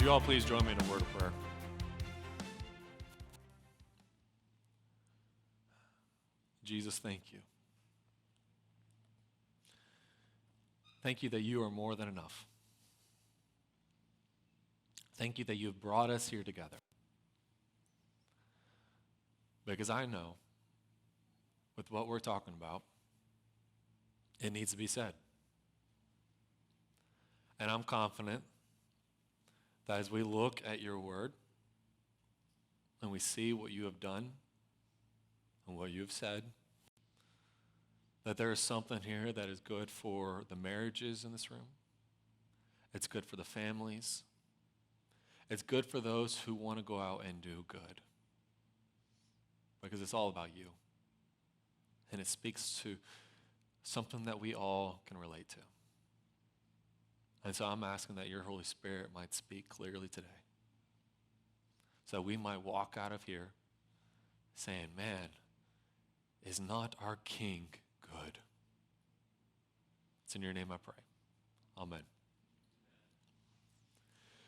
you all please join me in a word of prayer? Jesus, thank you. Thank you that you are more than enough. Thank you that you have brought us here together. Because I know, with what we're talking about, it needs to be said. And I'm confident that as we look at your word and we see what you have done and what you have said, that there is something here that is good for the marriages in this room. It's good for the families. It's good for those who want to go out and do good. Because it's all about you. And it speaks to something that we all can relate to. And so I'm asking that your Holy Spirit might speak clearly today. So we might walk out of here saying, man, is not our King good? It's in your name I pray. Amen.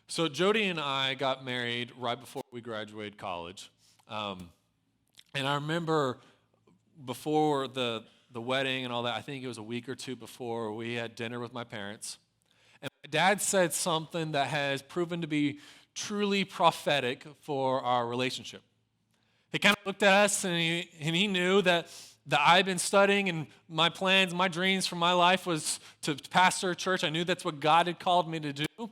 So Jody and I got married right before we graduated college. And I remember before the wedding and all that, I think it was a week or two before, we had dinner with my parents. And my dad said something that has proven to be truly prophetic for our relationship. He kind of looked at us and he knew that I've been studying, and my plans, my dreams for my life was to pastor a church. I knew that's what God had called me to do.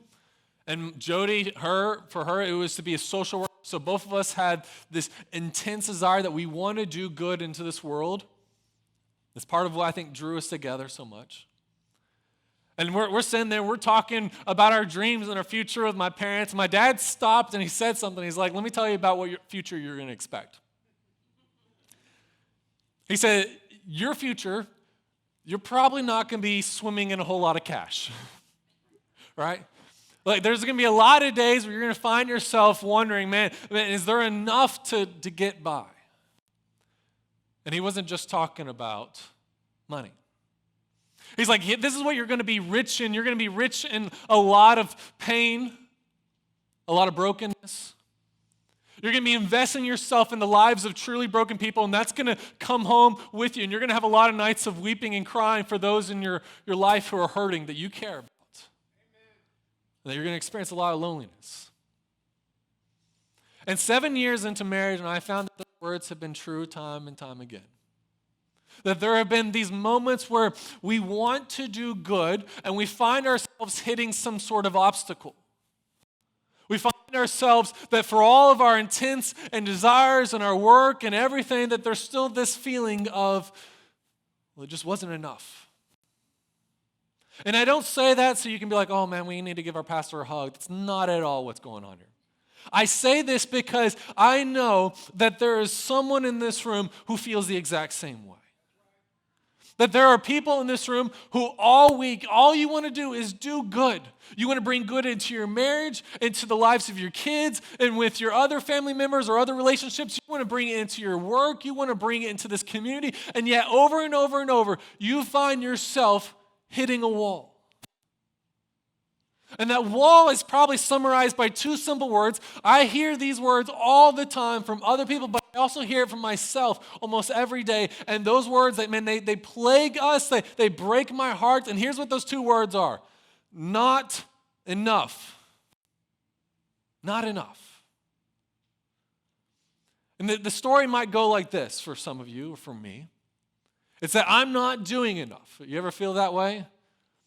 And Jody, for her, it was to be a social worker. So both of us had this intense desire that we want to do good into this world. That's part of what I think drew us together so much. And we're sitting there, we're talking about our dreams and our future with my parents. My dad stopped and he said something. He's like, let me tell you about what your future you're going to expect. He said, your future, you're probably not going to be swimming in a whole lot of cash, right? Like, there's going to be a lot of days where you're going to find yourself wondering, man, is there enough to get by? And he wasn't just talking about money. He's like, this is what you're going to be rich in. You're going to be rich in a lot of pain, a lot of brokenness. You're going to be investing yourself in the lives of truly broken people, and that's going to come home with you. And you're going to have a lot of nights of weeping and crying for those in your life who are hurting that you care about. That you're going to experience a lot of loneliness. And 7 years into marriage, and I found that the words have been true time and time again. That there have been these moments where we want to do good, and we find ourselves hitting some sort of obstacle. We find ourselves that for all of our intents and desires and our work and everything, that there's still this feeling of, well, it just wasn't enough. And I don't say that so you can be like, oh man, we need to give our pastor a hug. That's not at all what's going on here. I say this because I know that there is someone in this room who feels the exact same way. That there are people in this room who all week, all you want to do is do good. You want to bring good into your marriage, into the lives of your kids, and with your other family members or other relationships. You want to bring it into your work. You want to bring it into this community. And yet over and over and over, you find yourself hitting a wall. And that wall is probably summarized by two simple words. I hear these words all the time from other people, but I also hear it from myself almost every day. And those words, they plague us. They break my heart. And here's what those two words are. Not enough. Not enough. And the story might go like this for some of you or for me. It's that I'm not doing enough. You ever feel that way?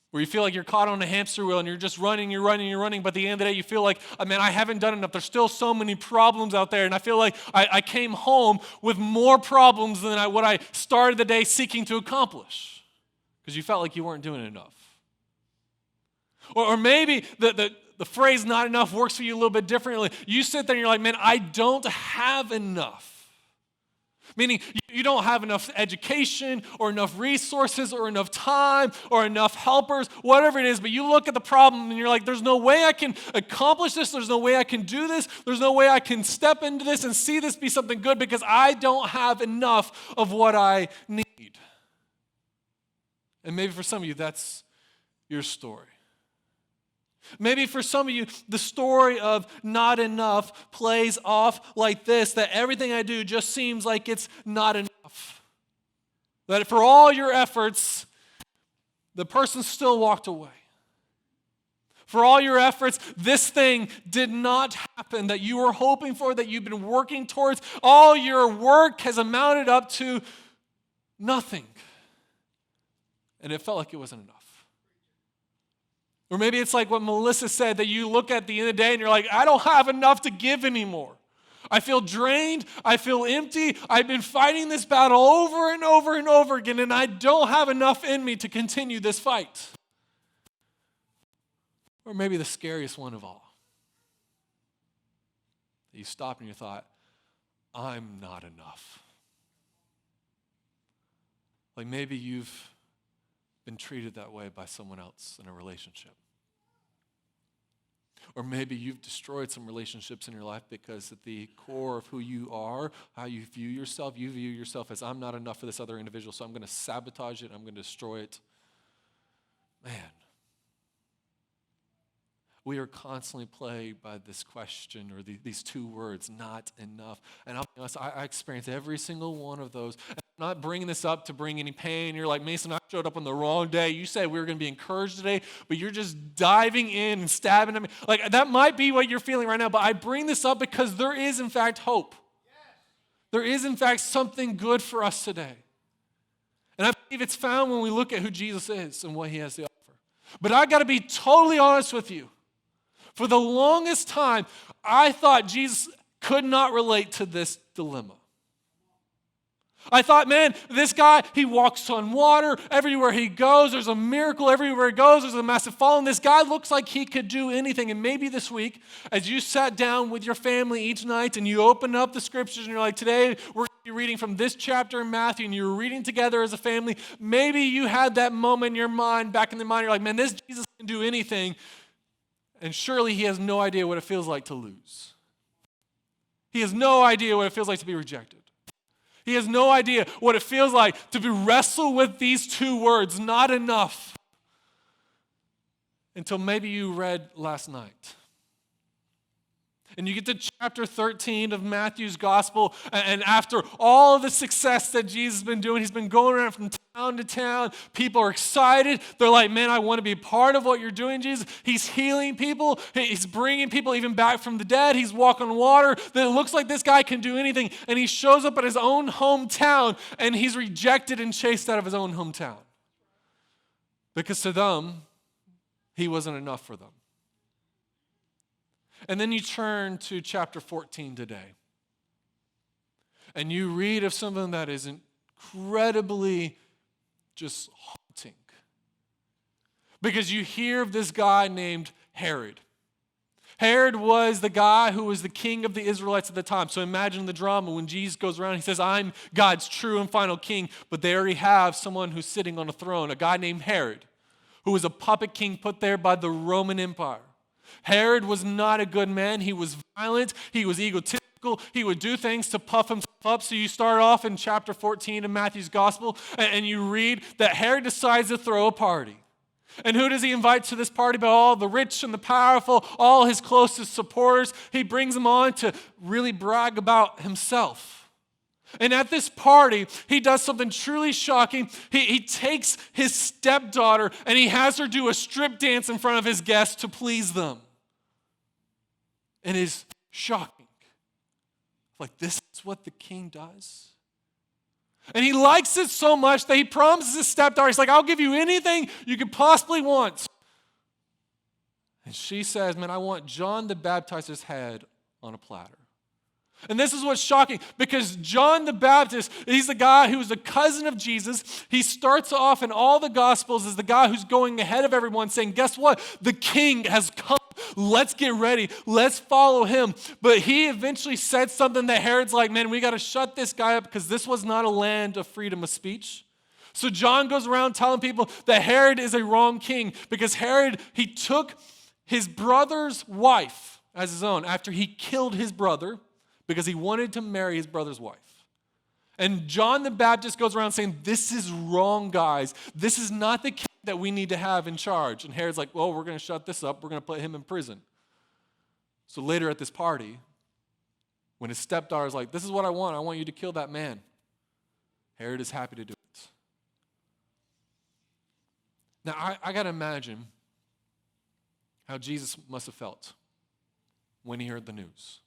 Where you feel like you're caught on a hamster wheel and you're just running, but at the end of the day you feel like, man, I haven't done enough. There's still so many problems out there, and I feel like I came home with more problems than what I started the day seeking to accomplish because you felt like you weren't doing enough. Or maybe the phrase not enough works for you a little bit differently. You sit there and you're like, man, I don't have enough. Meaning you don't have enough education or enough resources or enough time or enough helpers, whatever it is, but you look at the problem and you're like, there's no way I can accomplish this. There's no way I can do this. There's no way I can step into this and see this be something good because I don't have enough of what I need. And maybe for some of you, that's your story. Maybe for some of you, the story of not enough plays off like this, that everything I do just seems like it's not enough. That for all your efforts, the person still walked away. For all your efforts, this thing did not happen that you were hoping for, that you've been working towards. All your work has amounted up to nothing. And it felt like it wasn't enough. Or maybe it's like what Melissa said, that you look at the end of the day and you're like, I don't have enough to give anymore. I feel drained. I feel empty. I've been fighting this battle over and over and over again, and I don't have enough in me to continue this fight. Or maybe the scariest one of all. You stopped and you thought, I'm not enough. Like maybe you've been treated that way by someone else in a relationship. Or maybe you've destroyed some relationships in your life because at the core of who you are, how you view yourself as I'm not enough for this other individual, so I'm going to sabotage it, I'm going to destroy it. Man, we are constantly plagued by this question or these two words, not enough. And I'll be honest, I experience every single one of those. And I'm not bringing this up to bring any pain. You're like, Mason, I showed up on the wrong day. You said we were going to be encouraged today, but you're just diving in and stabbing at me. Like, that might be what you're feeling right now, but I bring this up because there is, in fact, hope. There is, in fact, something good for us today. And I believe it's found when we look at who Jesus is and what he has to offer. But I got to be totally honest with you. For the longest time, I thought Jesus could not relate to this dilemma. I thought, man, this guy, he walks on water. Everywhere he goes, there's a miracle. Everywhere he goes, there's a massive following. This guy looks like he could do anything. And maybe this week, as you sat down with your family each night and you open up the scriptures and you're like, today we're going to be reading from this chapter in Matthew, and you're reading together as a family, maybe you had that moment in your mind, back in the mind, you're like, man, this Jesus can do anything. And surely he has no idea what it feels like to lose. He has no idea what it feels like to be rejected. He has no idea what it feels like to be wrestled with these two words, not enough, until maybe you read last night. And you get to chapter 13 of Matthew's gospel, and after all of the success that Jesus has been doing, he's been going around from town to town. People are excited. They're like, man, I want to be part of what you're doing, Jesus. He's healing people. He's bringing people even back from the dead. He's walking on water. It looks like this guy can do anything. And he shows up at his own hometown, and he's rejected and chased out of his own hometown. Because to them, he wasn't enough for them. And then you turn to chapter 14 today. And you read of something that is incredibly just haunting. Because you hear of this guy named Herod. Herod was the guy who was the king of the Israelites at the time. So imagine the drama when Jesus goes around, he says, I'm God's true and final king. But they already have someone who's sitting on a throne, a guy named Herod, who was a puppet king put there by the Roman Empire. Herod was not a good man. He was violent. He was egotistical. He would do things to puff himself up. So you start off in chapter 14 of Matthew's gospel, and you read that Herod decides to throw a party. And who does he invite to this party? But all the rich and the powerful, all his closest supporters. He brings them on to really brag about himself. And at this party, he does something truly shocking. He takes his stepdaughter and he has her do a strip dance in front of his guests to please them. And it's shocking. Like, this is what the king does? And he likes it so much that he promises his stepdaughter, he's like, I'll give you anything you could possibly want. And she says, man, I want John the Baptizer's head on a platter. And this is what's shocking, because John the Baptist, he's the guy who's the cousin of Jesus. He starts off in all the Gospels as the guy who's going ahead of everyone saying, guess what? The king has come. Let's get ready. Let's follow him. But he eventually said something that Herod's like, man, we got to shut this guy up because this was not a land of freedom of speech. So John goes around telling people that Herod is a wrong king because Herod, he took his brother's wife as his own after he killed his brother, because he wanted to marry his brother's wife. And John the Baptist goes around saying, this is wrong, guys. This is not the king that we need to have in charge. And Herod's like, well, we're going to shut this up. We're going to put him in prison. So later at this party, when his stepdaughter's like, this is what I want you to kill that man, Herod is happy to do it. Now, I got to imagine how Jesus must have felt when he heard the news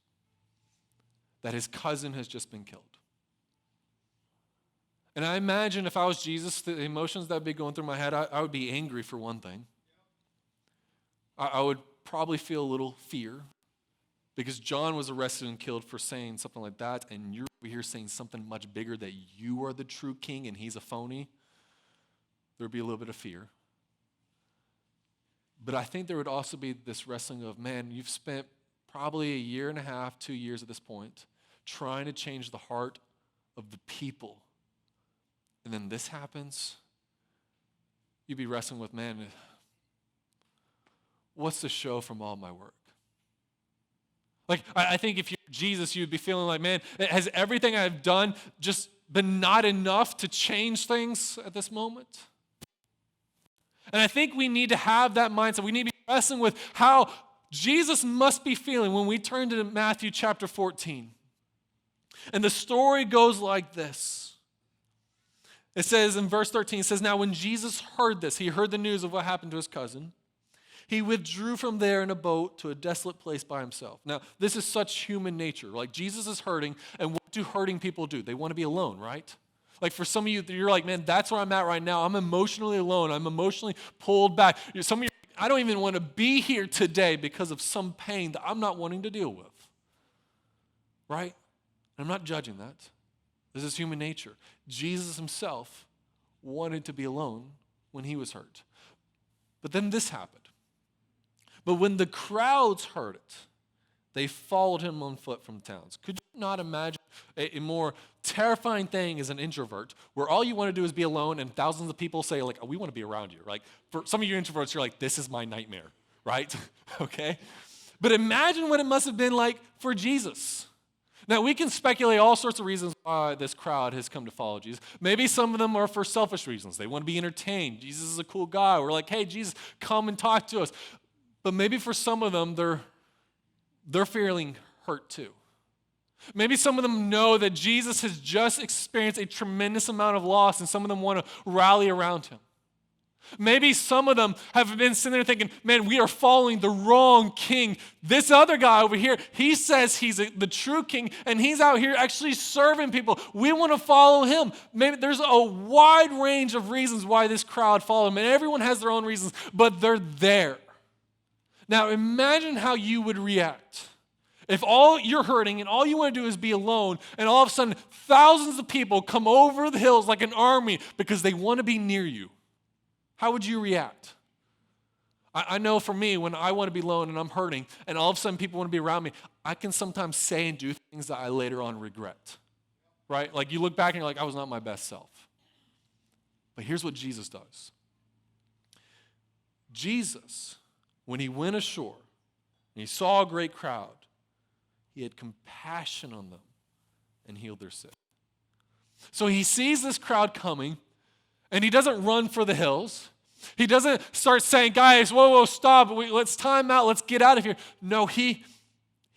that his cousin has just been killed. And I imagine if I was Jesus, the emotions that would be going through my head, I would be angry for one thing. I would probably feel a little fear because John was arrested and killed for saying something like that, and you're over here saying something much bigger, that you are the true king and he's a phony. There would be a little bit of fear. But I think there would also be this wrestling of, man, you've spent probably a year and a half, 2 years at this point, trying to change the heart of the people. And then this happens. You'd be wrestling with, man, what's the show from all my work? Like, I think if you're Jesus, you'd be feeling like, man, has everything I've done just been not enough to change things at this moment? And I think we need to have that mindset. We need to be wrestling with how Jesus must be feeling when we turn to Matthew chapter 14. And the story goes like this. It says in verse 13, it says, now when Jesus heard this, he heard the news of what happened to his cousin, he withdrew from there in a boat to a desolate place by himself. Now, this is such human nature. Like, Jesus is hurting, and what do hurting people do? They want to be alone, right? Like, for some of you, you're like, man, that's where I'm at right now. I'm emotionally alone. I'm emotionally pulled back. Some of you, I don't even want to be here today because of some pain that I'm not wanting to deal with. Right? I'm not judging that. This is human nature. Jesus himself wanted to be alone when he was hurt. But then this happened. But when the crowds heard it, they followed him on foot from towns. Could you not imagine a more terrifying thing as an introvert, where all you want to do is be alone and thousands of people say, like, oh, we want to be around you. Like, for some of you introverts, you're like, this is my nightmare, right? Okay? But imagine what it must have been like for Jesus. Now, we can speculate all sorts of reasons why this crowd has come to follow Jesus. Maybe some of them are for selfish reasons. They want to be entertained. Jesus is a cool guy. We're like, hey, Jesus, come and talk to us. But maybe for some of them, they're feeling hurt too. Maybe some of them know that Jesus has just experienced a tremendous amount of loss, and some of them want to rally around him. Maybe some of them have been sitting there thinking, man, we are following the wrong king. This other guy over here, he says he's the true king, and he's out here actually serving people. We want to follow him. Maybe there's a wide range of reasons why this crowd followed him, and everyone has their own reasons, but they're there. Now, imagine how you would react if all you're hurting and all you want to do is be alone, and all of a sudden thousands of people come over the hills like an army because they want to be near you. How would you react? I know for me, when I want to be alone and I'm hurting, and all of a sudden people want to be around me, I can sometimes say and do things that I later on regret. Right? Like, you look back and you're like, I was not my best self. But here's what Jesus does. Jesus, when he went ashore and he saw a great crowd, he had compassion on them and healed their sick. So he sees this crowd coming, and he doesn't run for the hills. He doesn't start saying, guys, whoa, stop. Let's time out. Let's get out of here. No, he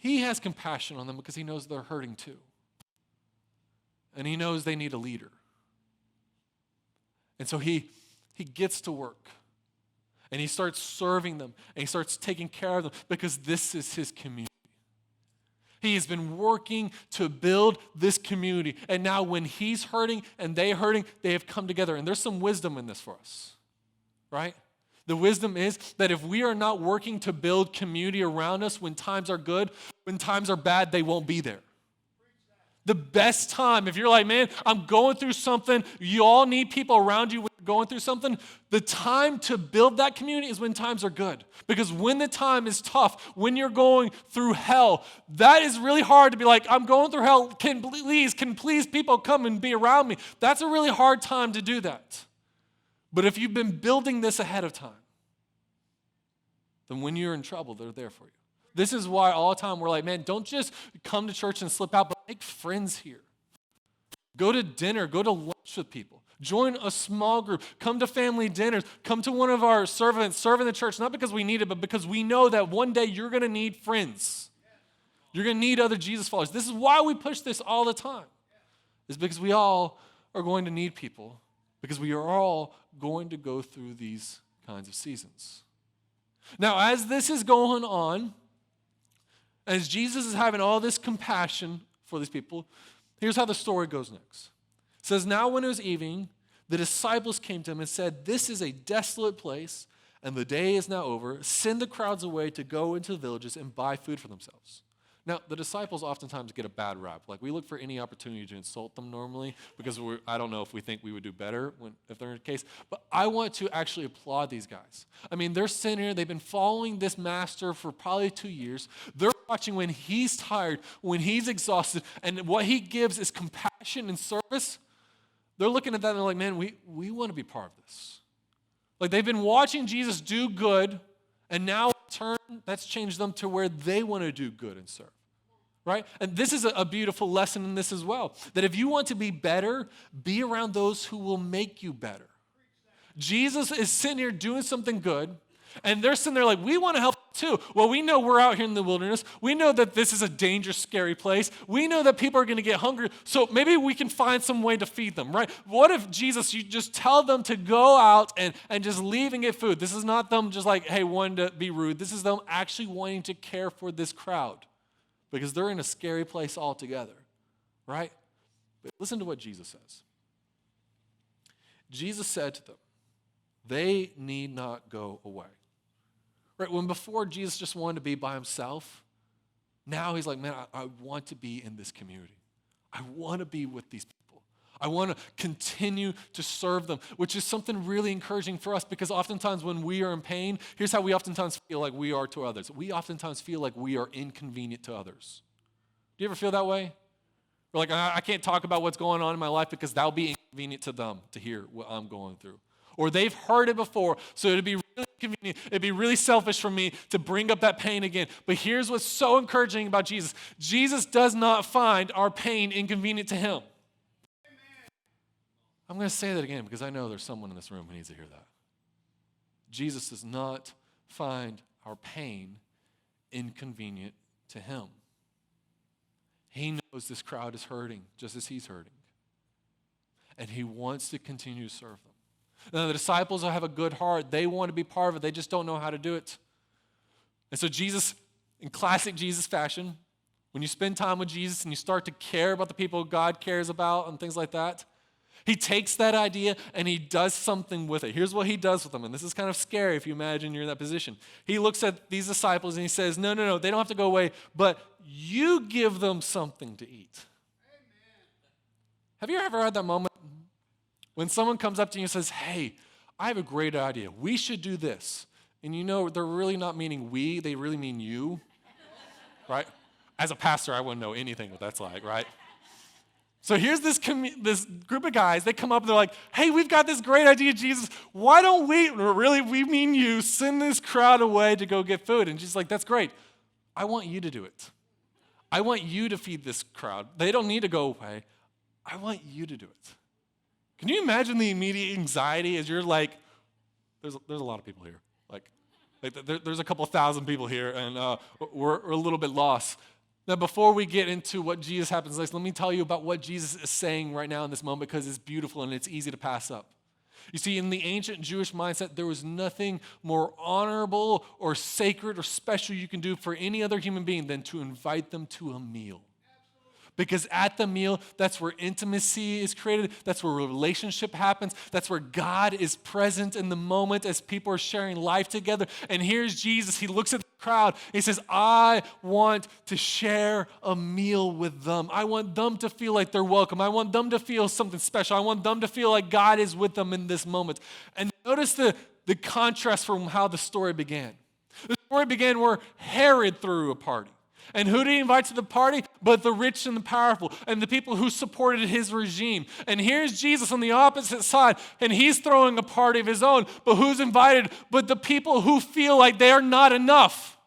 has compassion on them because he knows they're hurting too. And he knows they need a leader. And so he gets to work. And he starts serving them. And he starts taking care of them because this is his community. He has been working to build this community. And now when he's hurting and they're hurting, they have come together. And there's some wisdom in this for us, right? The wisdom is that if we are not working to build community around us when times are good, when times are bad, they won't be there. The best time, if you're like, man, I'm going through something, you all need people around you when you're going through something, the time to build that community is when times are good. Because when the time is tough, when you're going through hell, that is really hard to be like, I'm going through hell, can please people come and be around me? That's a really hard time to do that. But if you've been building this ahead of time, then when you're in trouble, they're there for you. This is why all the time we're like, man, don't just come to church and slip out, but make friends here. Go to dinner, go to lunch with people. Join a small group. Come to family dinners. Come to one of our servants, serve in the church, not because we need it, but because we know that one day you're going to need friends. You're going to need other Jesus followers. This is why we push this all the time. It's because we all are going to need people, because we are all going to go through these kinds of seasons. Now, as this is going on, as Jesus is having all this compassion for these people, here's how the story goes next. It says, now when it was evening, the disciples came to him and said, this is a desolate place, and the day is now over. Send the crowds away to go into the villages and buy food for themselves. Now, the disciples oftentimes get a bad rap. Like, we look for any opportunity to insult them normally because I don't know if we think we would do better if they're in a case. But I want to actually applaud these guys. I mean, they're sitting here. They've been following this master for probably 2 years. They're watching when he's tired, when he's exhausted, and what he gives is compassion and service. They're looking at that and they're like, man, we want to be part of this. Like, they've been watching Jesus do good, and now in turn, that's changed them to where they want to do good and serve. Right? And this is a beautiful lesson in this as well. That if you want to be better, be around those who will make you better. Jesus is sitting here doing something good, and they're sitting there like, we want to help too. Well, we know we're out here in the wilderness. We know that this is a dangerous, scary place. We know that people are going to get hungry, so maybe we can find some way to feed them, right? What if, Jesus, you just tell them to go out and just leave and get food? This is not them just like, hey, wanting to be rude. This is them actually wanting to care for this crowd because they're in a scary place altogether, right? But listen to what Jesus says. Jesus said to them, they need not go away. Right, when before Jesus just wanted to be by himself, now he's like, man, I want to be in this community. I want to be with these people. I want to continue to serve them, which is something really encouraging for us because oftentimes when we are in pain, here's how we oftentimes feel like we are to others. We oftentimes feel like we are inconvenient to others. Do you ever feel that way? We're like, I can't talk about what's going on in my life because that'll be inconvenient to them to hear what I'm going through. Or they've heard it before, so it'd be really convenient. It'd be really selfish for me to bring up that pain again. But here's what's so encouraging about Jesus. Jesus does not find our pain inconvenient to him. Amen. I'm going to say that again because I know there's someone in this room who needs to hear that. Jesus does not find our pain inconvenient to him. He knows this crowd is hurting just as he's hurting. And he wants to continue to serve them. Now, the disciples have a good heart. They want to be part of it. They just don't know how to do it. And so Jesus, in classic Jesus fashion, when you spend time with Jesus and you start to care about the people God cares about and things like that, he takes that idea and he does something with it. Here's what he does with them. And this is kind of scary if you imagine you're in that position. He looks at these disciples and he says, no, they don't have to go away, but you give them something to eat. Amen. Have you ever had that moment? When someone comes up to you and says, hey, I have a great idea. We should do this. And you know, they're really not meaning we, they really mean you, right? As a pastor, I wouldn't know anything what that's like, right? So here's this group of guys. They come up and they're like, hey, we've got this great idea, Jesus. Why don't we mean you, send this crowd away to go get food? And Jesus is like, that's great. I want you to do it. I want you to feed this crowd. They don't need to go away. I want you to do it. Can you imagine the immediate anxiety as you're like, there's a lot of people here. Like there's a couple thousand people here, and we're a little bit lost. Now, before we get into what Jesus happens next, let me tell you about what Jesus is saying right now in this moment because it's beautiful and it's easy to pass up. You see, in the ancient Jewish mindset, there was nothing more honorable or sacred or special you can do for any other human being than to invite them to a meal. Because at the meal, that's where intimacy is created. That's where relationship happens. That's where God is present in the moment as people are sharing life together. And here's Jesus. He looks at the crowd. He says, I want to share a meal with them. I want them to feel like they're welcome. I want them to feel something special. I want them to feel like God is with them in this moment. And notice the contrast from how the story began. The story began where Herod threw a party. And who did he invite to the party? But the rich and the powerful and the people who supported his regime. And here's Jesus on the opposite side, and he's throwing a party of his own. But who's invited? But the people who feel like they are not enough.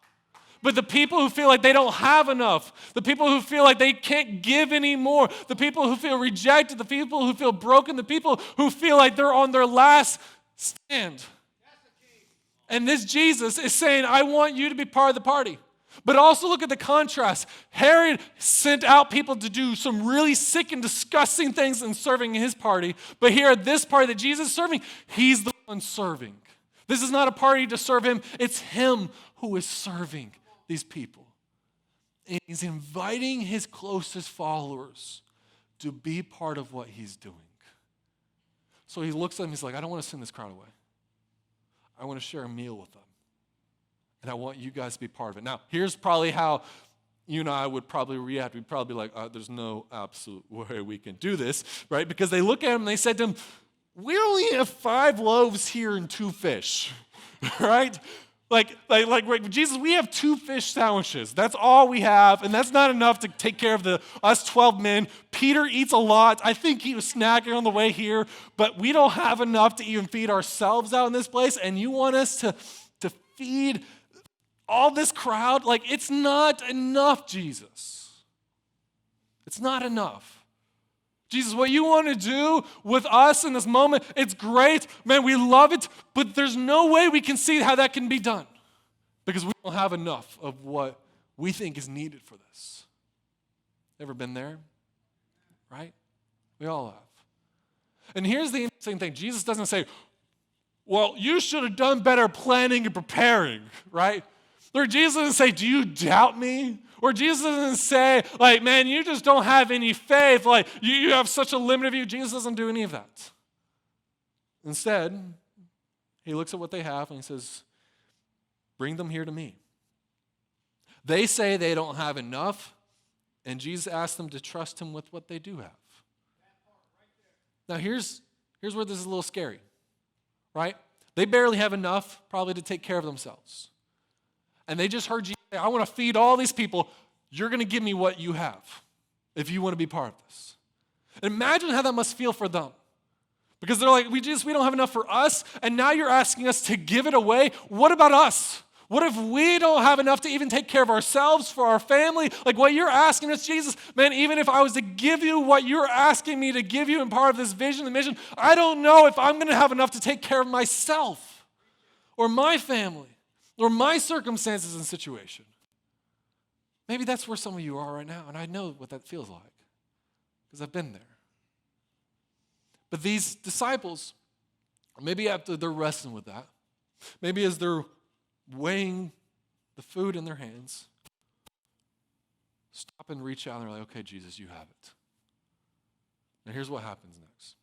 But the people who feel like they don't have enough, the people who feel like they can't give anymore, the people who feel rejected, the people who feel broken, the people who feel like they're on their last stand. And this Jesus is saying, I want you to be part of the party. But also look at the contrast. Herod sent out people to do some really sick and disgusting things in serving his party. But here at this party that Jesus is serving, he's the one serving. This is not a party to serve him. It's him who is serving these people. And he's inviting his closest followers to be part of what he's doing. So he looks at them, he's like, I don't want to send this crowd away. I want to share a meal with them. And I want you guys to be part of it. Now, here's probably how you and I would probably react. We'd probably be like, there's no absolute way we can do this, right? Because they look at him and they said to him, we only have 5 loaves here and 2 fish, right? Like Jesus, we have 2 fish sandwiches. That's all we have, and that's not enough to take care of us 12 men. Peter eats a lot. I think he was snacking on the way here, but we don't have enough to even feed ourselves out in this place, and you want us to feed all this crowd? Like, it's not enough, Jesus. It's not enough. Jesus, what you want to do with us in this moment, it's great. Man, we love it, but there's no way we can see how that can be done because we don't have enough of what we think is needed for this. Ever been there? Right? We all have. And here's the interesting thing. Jesus doesn't say, well, you should have done better planning and preparing, right? Or Jesus doesn't say, do you doubt me? Or Jesus doesn't say, like, man, you just don't have any faith. Like, you have such a limited view. Jesus doesn't do any of that. Instead, he looks at what they have and he says, bring them here to me. They say they don't have enough, and Jesus asks them to trust him with what they do have. Now, here's where this is a little scary, right? They barely have enough probably to take care of themselves. And they just heard Jesus say, I want to feed all these people. You're going to give me what you have if you want to be part of this. And imagine how that must feel for them. Because they're like, we don't have enough for us, and now you're asking us to give it away. What about us? What if we don't have enough to even take care of ourselves, for our family? Like what you're asking us, Jesus, man, even if I was to give you what you're asking me to give you in part of this vision, the mission, I don't know if I'm going to have enough to take care of myself or my family or my circumstances and situation. Maybe that's where some of you are right now, and I know what that feels like because I've been there. But these disciples, maybe after they're wrestling with that, maybe as they're weighing the food in their hands, stop and reach out and they're like, okay, Jesus, you have it. Now here's what happens next.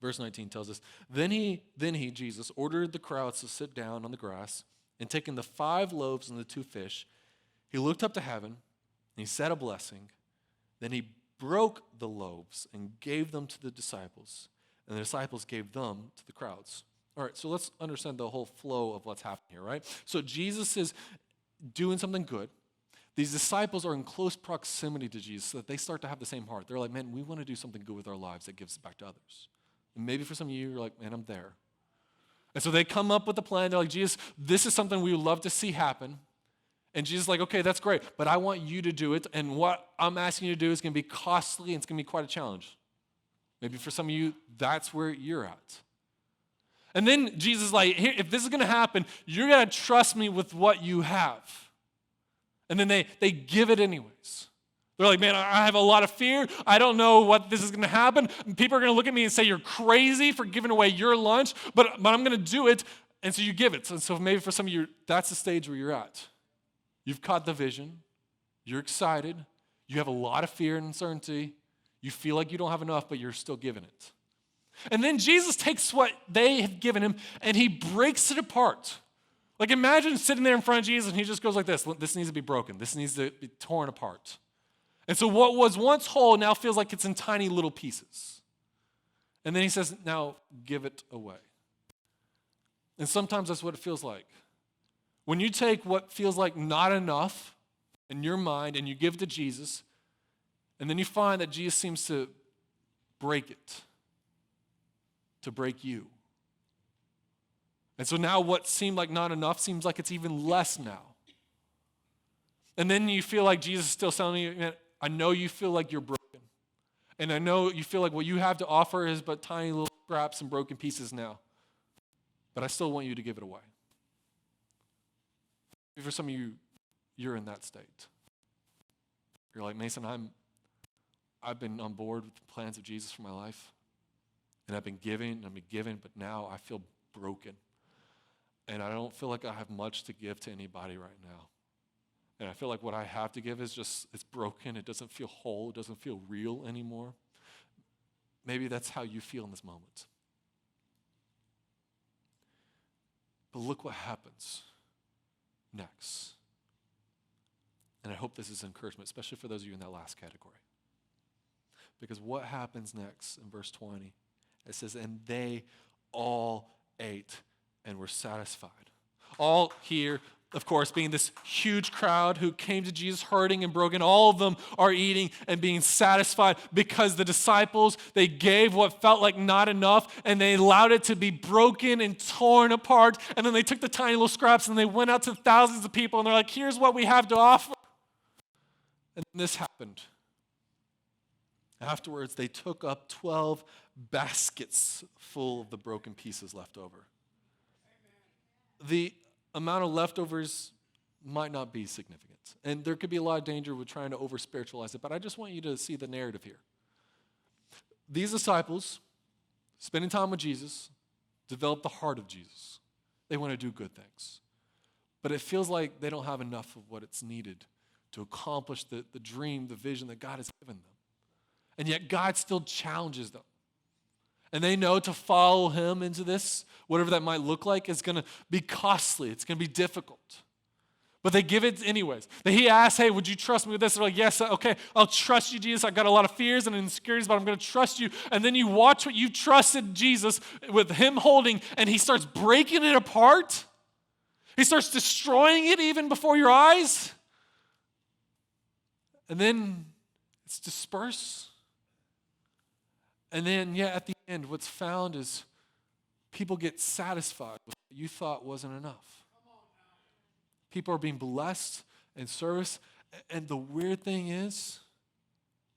Verse 19 tells us, Then he, Jesus, ordered the crowds to sit down on the grass, and taking the 5 loaves and the 2 fish, he looked up to heaven, and he said a blessing. Then he broke the loaves and gave them to the disciples, and the disciples gave them to the crowds. All right, so let's understand the whole flow of what's happening here, right? So Jesus is doing something good. These disciples are in close proximity to Jesus so that they start to have the same heart. They're like, man, we want to do something good with our lives that gives back to others. And maybe for some of you, you're like, man, I'm there. And so they come up with a plan. They're like, Jesus, this is something we would love to see happen. And Jesus is like, okay, that's great, but I want you to do it. And what I'm asking you to do is going to be costly and it's going to be quite a challenge. Maybe for some of you, that's where you're at. And then Jesus is like, here, if this is going to happen, you're going to trust me with what you have. And then they give it anyways. They're like, man, I have a lot of fear. I don't know what this is going to happen. And people are going to look at me and say, you're crazy for giving away your lunch, but I'm going to do it. And so you give it. And so maybe for some of you, that's the stage where you're at. You've caught the vision. You're excited. You have a lot of fear and uncertainty. You feel like you don't have enough, but you're still giving it. And then Jesus takes what they have given him and he breaks it apart. Like imagine sitting there in front of Jesus and he just goes like this. This needs to be broken. This needs to be torn apart. And so what was once whole now feels like it's in tiny little pieces. And then he says, now give it away. And sometimes that's what it feels like. When you take what feels like not enough in your mind and you give it to Jesus, and then you find that Jesus seems to break it, to break you. And so now what seemed like not enough seems like it's even less now. And then you feel like Jesus is still telling you, man, I know you feel like you're broken. And I know you feel like what you have to offer is but tiny little scraps and broken pieces now. But I still want you to give it away. For some of you, you're in that state. You're like, Mason, I've been on board with the plans of Jesus for my life. And I've been giving, but now I feel broken. And I don't feel like I have much to give to anybody right now. And I feel like what I have to give is just, it's broken. It doesn't feel whole. It doesn't feel real anymore. Maybe that's how you feel in this moment. But look what happens next. And I hope this is encouragement, especially for those of you in that last category. Because what happens next in verse 20? It says, and they all ate and were satisfied. All here, of course, being this huge crowd who came to Jesus hurting and broken, all of them are eating and being satisfied because the disciples, they gave what felt like not enough and they allowed it to be broken and torn apart. And then they took the tiny little scraps and they went out to thousands of people and they're like, here's what we have to offer. And this happened. Afterwards, they took up 12 baskets full of the broken pieces left over. The amount of leftovers might not be significant. And there could be a lot of danger with trying to over-spiritualize it, but I just want you to see the narrative here. These disciples, spending time with Jesus, developed the heart of Jesus. They want to do good things. But it feels like they don't have enough of what it's needed to accomplish the dream, the vision that God has given them. And yet God still challenges them. And they know to follow him into this, whatever that might look like, is going to be costly. It's going to be difficult. But they give it anyways. He asks, hey, would you trust me with this? They're like, yes, okay, I'll trust you, Jesus. I've got a lot of fears and insecurities, but I'm going to trust you. And then you watch what you trusted Jesus with him holding, and he starts breaking it apart. He starts destroying it even before your eyes. And then it's dispersed. And then, at the end, what's found is people get satisfied with what you thought wasn't enough. People are being blessed and service. And the weird thing is,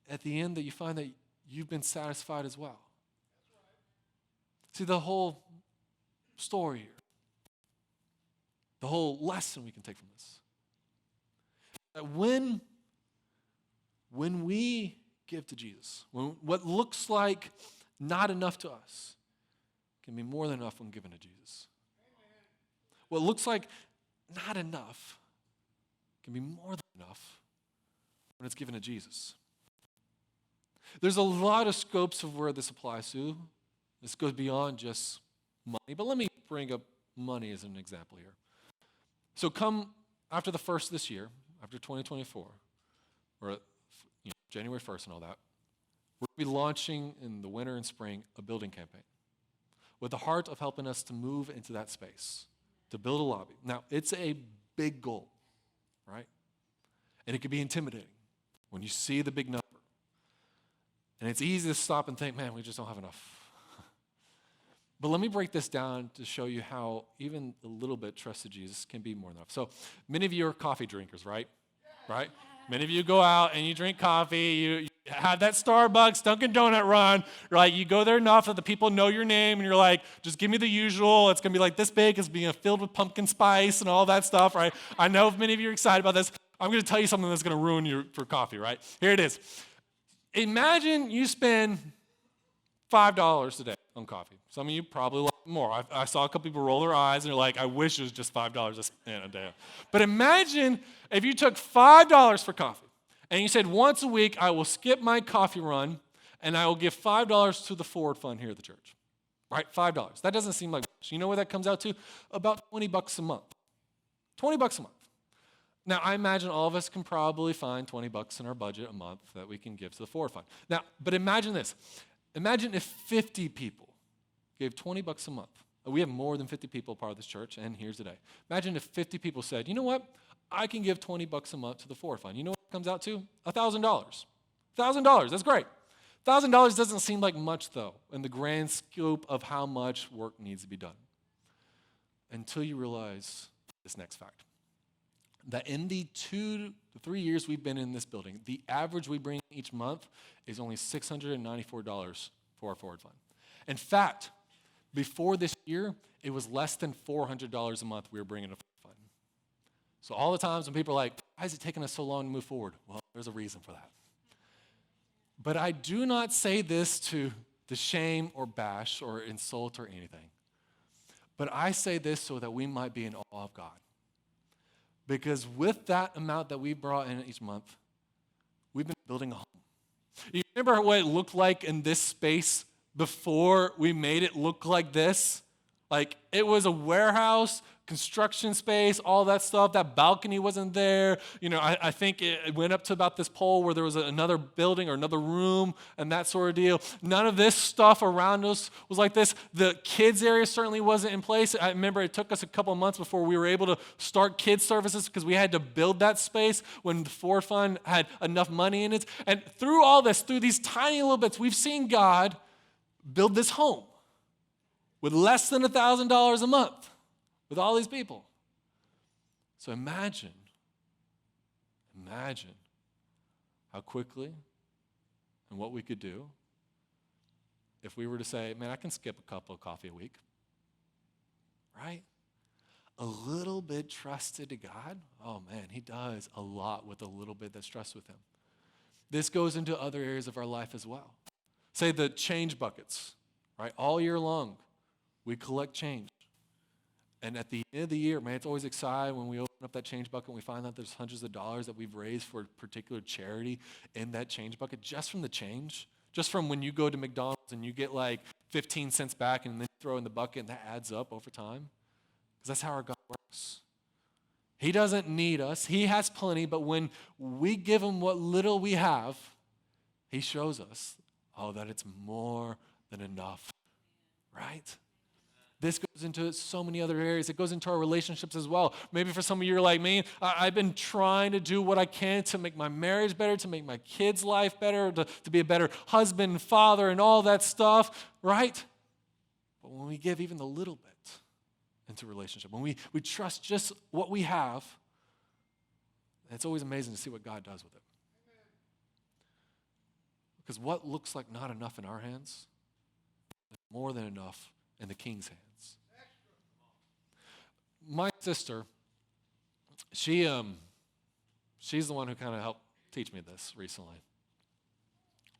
at the end, that you find that you've been satisfied as well. See, the whole story here, the whole lesson we can take from this, that when we give to Jesus, when what looks like not enough to us can be more than enough when given to Jesus. What looks like not enough can be more than enough when it's given to Jesus. There's a lot of scopes of where this applies to. This goes beyond just money, but let me bring up money as an example here. So come after the first of this year, after 2024, or January 1st and all that, we're going to be launching in the winter and spring a building campaign with the heart of helping us to move into that space, to build a lobby. Now, it's a big goal, right? And it can be intimidating when you see the big number. And it's easy to stop and think, man, we just don't have enough. But let me break this down to show you how even a little bit trust in Jesus can be more than enough. So many of you are coffee drinkers, right? Right? Many of you go out and you drink coffee, you have that Starbucks, Dunkin' Donut run, right? You go there enough that the people know your name and you're like, just give me the usual. It's going to be like this big. It's being filled with pumpkin spice and all that stuff, right? I know many of you are excited about this. I'm going to tell you something that's going to ruin you for coffee, right? Here it is. Imagine you spend $5 a day on coffee. Some of you probably like more. I saw a couple people roll their eyes and they're like, I wish it was just $5 a day. But imagine if you took $5 for coffee and you said, once a week I will skip my coffee run and I will give $5 to the forward fund here at the church. Right? $5. That doesn't seem like much. You know what that comes out to? About $20 a month. $20 a month. Now, I imagine all of us can probably find $20 in our budget a month that we can give to the forward fund. Now, but imagine this. Imagine if 50 people gave $20 a month. We have more than 50 people part of this church, and here's the day. Imagine if 50 people said, you know what? I can give $20 a month to the forward fund. You know what it comes out to? $1,000. $1,000, that's great. $1,000 doesn't seem like much, though, in the grand scope of how much work needs to be done. Until you realize this next fact. that in the 2 to 3 years we've been in this building, the average we bring each month is only $694 for our forward fund. In fact, before this year, it was less than $400 a month we were bringing a forward fund. So all the times when people are like, why is it taking us so long to move forward? Well, there's a reason for that. But I do not say this to shame or bash or insult or anything. But I say this so that we might be in awe of God. Because with that amount that we brought in each month, we've been building a home. You remember what it looked like in this space before we made it look like this? Like it was a warehouse, construction space, all that stuff. That balcony wasn't there. I think it went up to about this pole where there was another building or another room and that sort of deal. None of this stuff around us was like this. The kids area certainly wasn't in place. I remember it took us a couple of months before we were able to start kids services because we had to build that space when the Forward Fund had enough money in it. And through all this, through these tiny little bits, we've seen God build this home with less than $1,000 a month. With all these people. So imagine how quickly and what we could do if we were to say, man, I can skip a cup of coffee a week. Right? A little bit trusted to God. Oh man, he does a lot with a little bit that's trusted with him. This goes into other areas of our life as well. Say the change buckets, right? All year long, we collect change. And at the end of the year, man, it's always exciting when we open up that change bucket and we find out there's hundreds of dollars that we've raised for a particular charity in that change bucket just from the change. Just from when you go to McDonald's and you get like 15 cents back and then throw in the bucket and that adds up over time. Because that's how our God works. He doesn't need us. He has plenty, but when we give him what little we have, he shows us, that it's more than enough, right? This goes into so many other areas. It goes into our relationships as well. Maybe for some of you, you're like me, I've been trying to do what I can to make my marriage better, to make my kids' life better, to be a better husband and father and all that stuff, right? But when we give even the little bit into relationship, when we trust just what we have, it's always amazing to see what God does with it. Because what looks like not enough in our hands is more than enough in the King's hands. My sister, she's the one who kind of helped teach me this recently.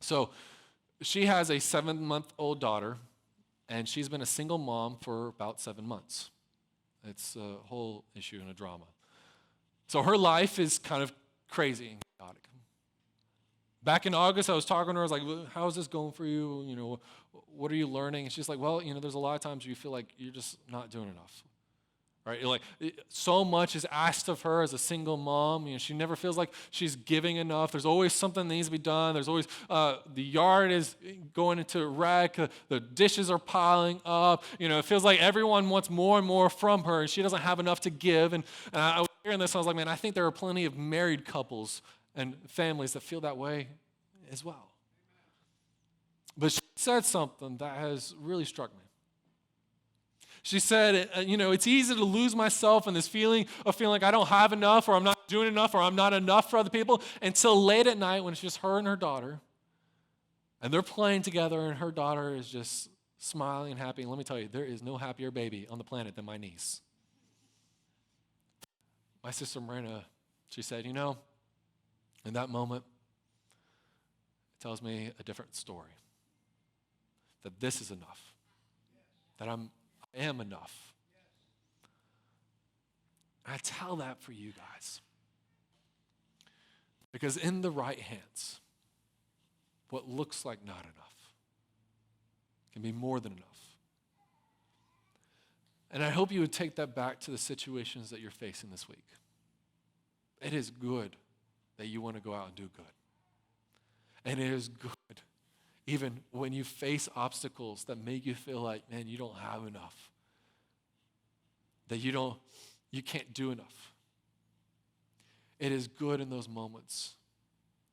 So she has a 7-month-old daughter, and she's been a single mom for about 7 months. It's a whole issue and a drama. So her life is kind of crazy and chaotic. Back in August, I was talking to her. I was like, how is this going for you? What are you learning? And she's like, well, there's a lot of times you feel like you're just not doing enough. Right? You're like, so much is asked of her as a single mom. She never feels like she's giving enough. There's always something that needs to be done. There's always, the yard is going into a wreck. The dishes are piling up. It feels like everyone wants more and more from her, and she doesn't have enough to give. And I was hearing this, and I was like, man, I think there are plenty of married couples and families that feel that way as well. But she said something that has really struck me. She said, it's easy to lose myself in this feeling of feeling like I don't have enough or I'm not doing enough or I'm not enough for other people until late at night when it's just her and her daughter. And they're playing together and her daughter is just smiling and happy. And let me tell you, there is no happier baby on the planet than my niece. My sister Marina, she said, in that moment, it tells me a different story. That this is enough. That I am enough. I tell that for you guys. Because in the right hands, what looks like not enough can be more than enough. And I hope you would take that back to the situations that you're facing this week. It is good that you want to go out and do good. And it is good even when you face obstacles that make you feel like, man, you don't have enough. That you can't do enough. It is good in those moments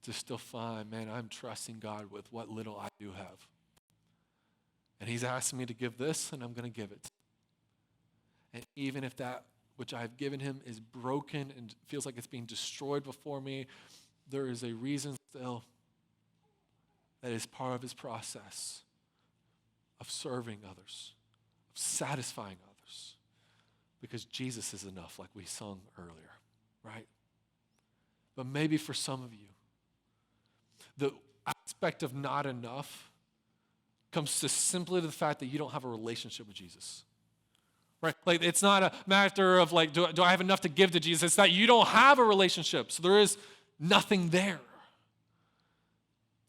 to still find, man, I'm trusting God with what little I do have. And he's asking me to give this, and I'm going to give it. And even if that which I have given him is broken and feels like it's being destroyed before me, there is a reason still that is part of his process of serving others, of satisfying others, because Jesus is enough, like we sung earlier, right? But maybe for some of you, the aspect of not enough comes to simply the fact that you don't have a relationship with Jesus. Right? Like, it's not a matter of like, do I have enough to give to Jesus? It's that you don't have a relationship, so there is nothing there.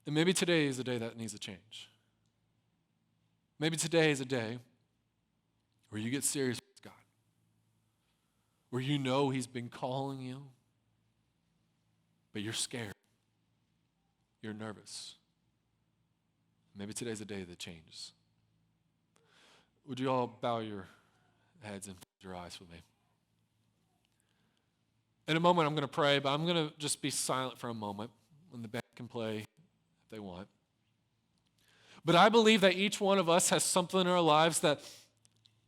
And maybe today is a day that needs to change. Maybe today is a day where you get serious with God, where you know he's been calling you, but you're scared. You're nervous. Maybe today's a day that changes. Would you all bow your heads and close your eyes with me? In a moment, I'm going to pray, but I'm going to just be silent for a moment when the band can play if they want. But I believe that each one of us has something in our lives that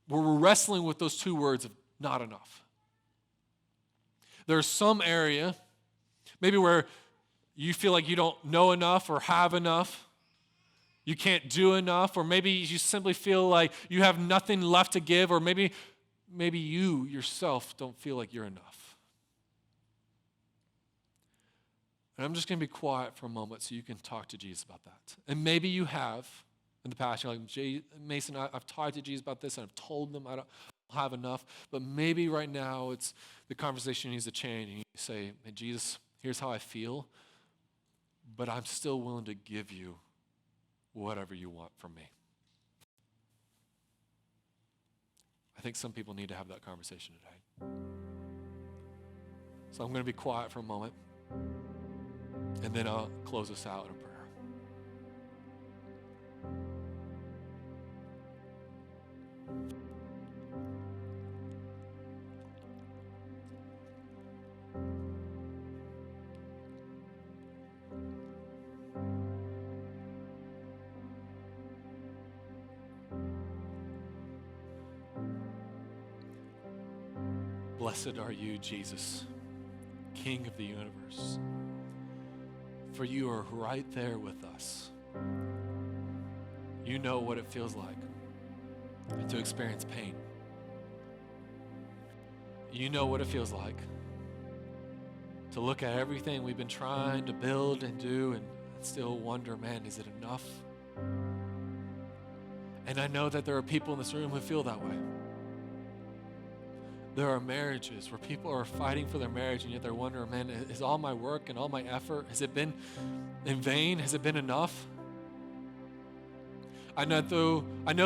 where we're wrestling with those two words of not enough. There's some area, maybe where you feel like you don't know enough or have enough. You can't do enough, or maybe you simply feel like you have nothing left to give, or maybe you yourself don't feel like you're enough. And I'm just going to be quiet for a moment so you can talk to Jesus about that. And maybe you have in the past. You're like, Mason, I've talked to Jesus about this, and I've told them I don't have enough. But maybe right now it's the conversation needs to change. And you say, hey, Jesus, here's how I feel, but I'm still willing to give you whatever you want from me. I think some people need to have that conversation today. So I'm going to be quiet for a moment, and then I'll close us out in prayer. Blessed are you, Jesus, King of the universe, for you are right there with us. You know what it feels like to experience pain. You know what it feels like to look at everything we've been trying to build and do and still wonder, man, is it enough? And I know that there are people in this room who feel that way. There are marriages where people are fighting for their marriage, and yet they're wondering, man, is all my work and all my effort, has it been in vain? Has it been enough? I know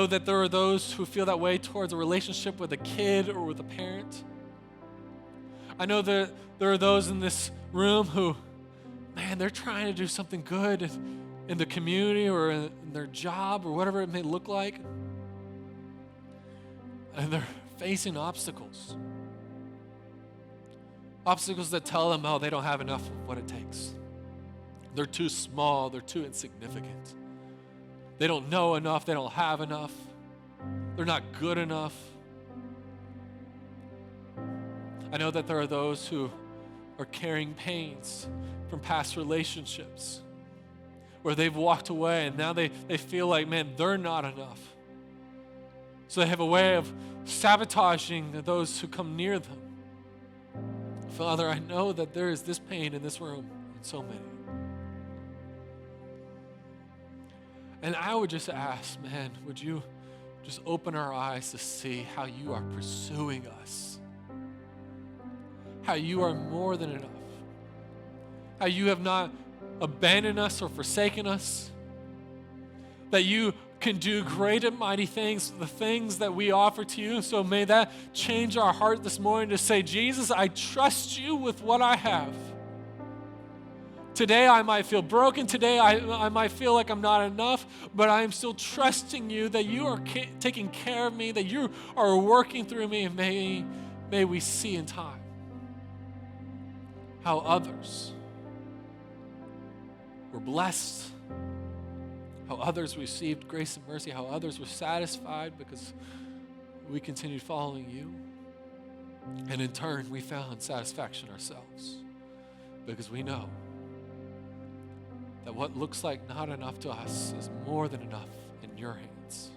that there are those who feel that way towards a relationship with a kid or with a parent. I know that there are those in this room who, man, they're trying to do something good in the community or in their job or whatever it may look like. And they're facing obstacles. Obstacles that tell them, oh, they don't have enough of what it takes. They're too small. They're too insignificant. They don't know enough. They don't have enough. They're not good enough. I know that there are those who are carrying pains from past relationships where they've walked away and now they feel like, man, they're not enough. So they have a way of sabotaging those who come near them. Father, I know that there is this pain in this room and so many. And I would just ask, man, would you just open our eyes to see how you are pursuing us? How you are more than enough. How you have not abandoned us or forsaken us. That you can do great and mighty things, the things that we offer to you. So may that change our heart this morning to say, Jesus, I trust you with what I have. Today I might feel broken. Today I might feel like I'm not enough, but I am still trusting you that you are taking care of me, that you are working through me, and may we see in time how others were blessed, how others received grace and mercy, how others were satisfied because we continued following you. And in turn, we found satisfaction ourselves because we know that what looks like not enough to us is more than enough in your hands.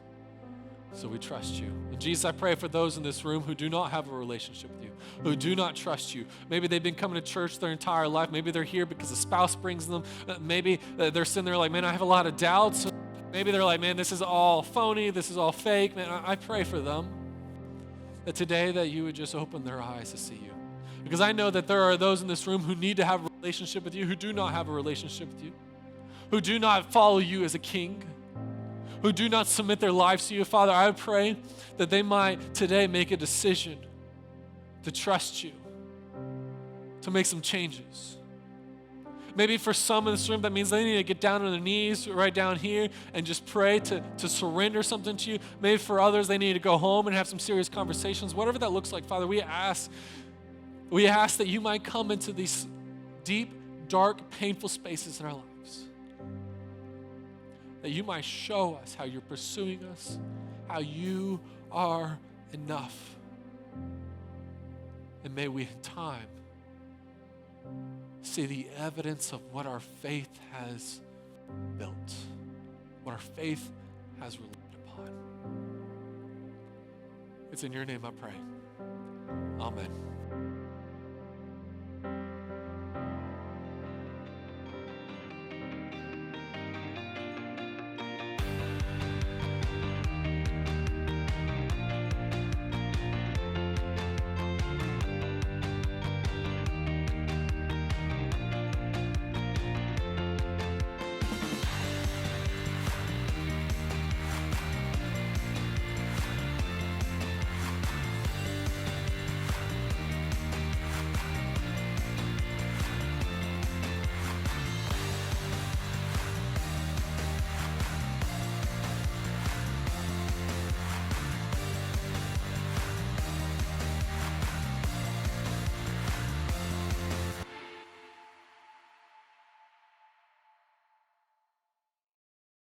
So we trust you. And Jesus, I pray for those in this room who do not have a relationship with you, who do not trust you. Maybe they've been coming to church their entire life. Maybe they're here because a spouse brings them. Maybe they're sitting there like, man, I have a lot of doubts. Maybe they're like, man, this is all phony. This is all fake. Man, I pray for them that today that you would just open their eyes to see you. Because I know that there are those in this room who need to have a relationship with you, who do not have a relationship with you, who do not follow you as a king, who do not submit their lives to you. Father, I pray that they might today make a decision to trust you, to make some changes. Maybe for some in this room, that means they need to get down on their knees right down here and just pray to surrender something to you. Maybe for others, they need to go home and have some serious conversations. Whatever that looks like, Father, we ask that you might come into these deep, dark, painful spaces in our lives. That you might show us how you're pursuing us, how you are enough. And may we in time see the evidence of what our faith has built, what our faith has relied upon. It's in your name I pray. Amen.